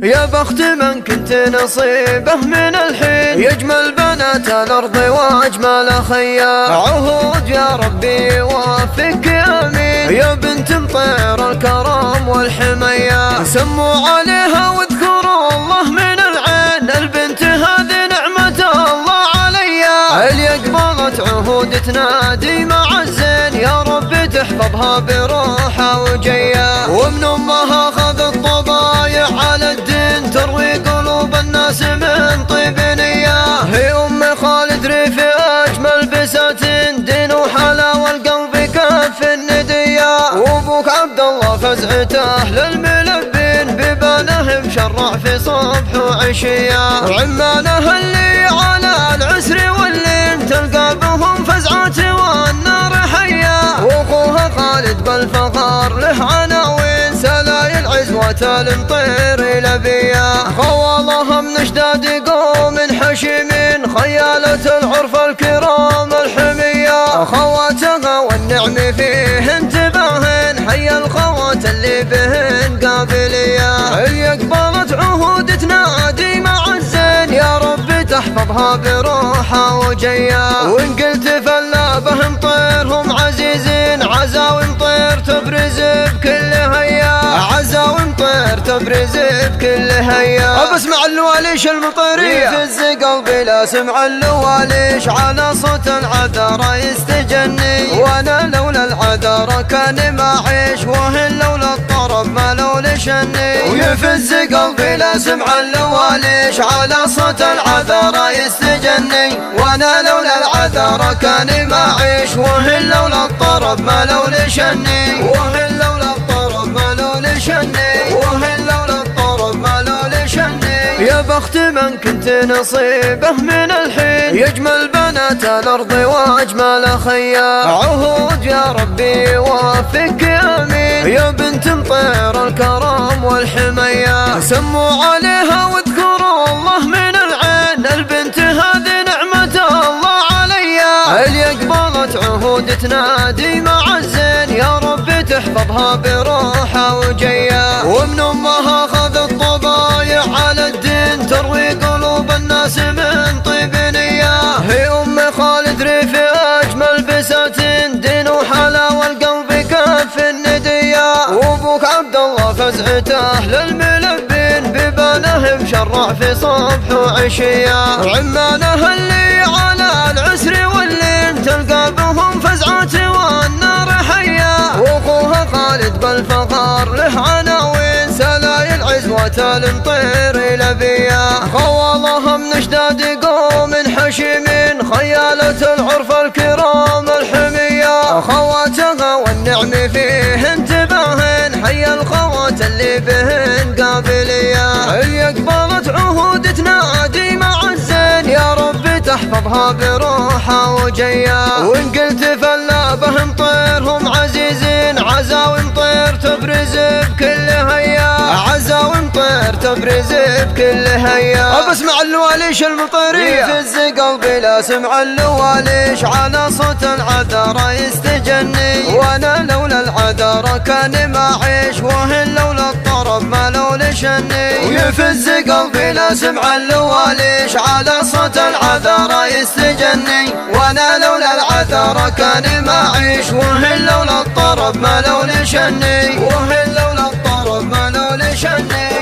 يا بخت من كنت نصيبه من الحين يجمل بنات الأرض وأجمل خيا عهود يا ربي يوفقك آمين يا بنت مطير الكرم والحمية سموا عليها واذكروا الله من العين البنت هذه نعمة الله عليا اللي قبلت عهود تنادي مع الزين يا رب تحفظها بروحها وجيا ومن أمها خذت طبايع على الدين تروي قلوب الناس من طيب نية هي أم خالد ريفي أجمل بساتين دين وحلاوة القلب كف الندية وأبوك عبد الله فزعته للملبين ببانه مشرع في صبح وعشية وعمانه اللي على العسر واللين تلقى بهم فزعات والنار حية وأخوها خالد بالفخر له عناوين سلايل عزوة المطير لبيا خوالها من اشداد قوم حشيمين خيالة العرف الكرام الحمية خواتها والنعم فيه انتباهن حي الخوات اللي بهن قابلية اللي قبلت عهود تنادي مع الزين يا رب تحفظها بروحها وجيا وإن قلت فلا بهم طيرهم عزيزين عزاوي مطير تبرز بكل هيا عزاوي مطير تبرز بكل هيا بسمع اللواليش المطيرية يفز قلبي لا سمع اللواليش على صوت العذارى يستجني وانا لولا العذارى كان ما عيش وهن لولا الطرب ما لولا شني ويفز قلبي لا سمع اللواليش على صوت العذارى يستجني وانا لولا العذارى كان ما عيش وهن لولا الطرب ما لولا شني وهن لولا الطرب ما لولا شني وهن لولا الطرب ما لولا شني يا بخت من كنت نصيبه من الحين يجمل بنات الأرض وأجمل خيا عهود يا ربي يوفقك آمين يا بنت مطير الكرم والحمية سموا عليها واذكروا الله من العين البنت هذه نعمة الله عليا اللي قبلت عهود تنادي مع الزين يا رب تحفظها بروحها وجيا ومن أمها خذت طبايع على الدين تروي قلوب الناس من طيب نية هي أم خالد ريفي أجمل بساتين دين وحلاوة القلب كف الندية وأبوك عبد الله فزعته للملبين ببانه مشرع في صبح وعشية وعمانه اللي على العسر واللين تلقى بهم فزعات والنار حية وأخوها خالد بالفخر له عناوين سلايل عزوة المطير لبيا خوالها من اشداد قوم حشيمين خيالة العرف الكرام الحمية خواتها والنعم فيه انتباهن حي الخوات اللي بهن قابلية اللي قبلت عهود تنادي مع الزين يا رب تحفظها بروحها وجيا وإن قلت فلا بهم طيرهم عزيزين عزاوي مطير تبرز بكل هيا عزاوي مطير تبرز بكل هيا بسمع اللواليش المطيرية يفز قلبي لا سمع اللواليش على صوت العذارى يستجني وانا لولا العذارى كان ما عيش وهن لولا الطرب ما لولا شني ويفز قلبي لا سمع اللواليش على صوت العذارى يستجني وانا لولا العذارى كان ما عيش وهن لولا الطرب ما لولا شني وهن لولا الطرب ما لولا شني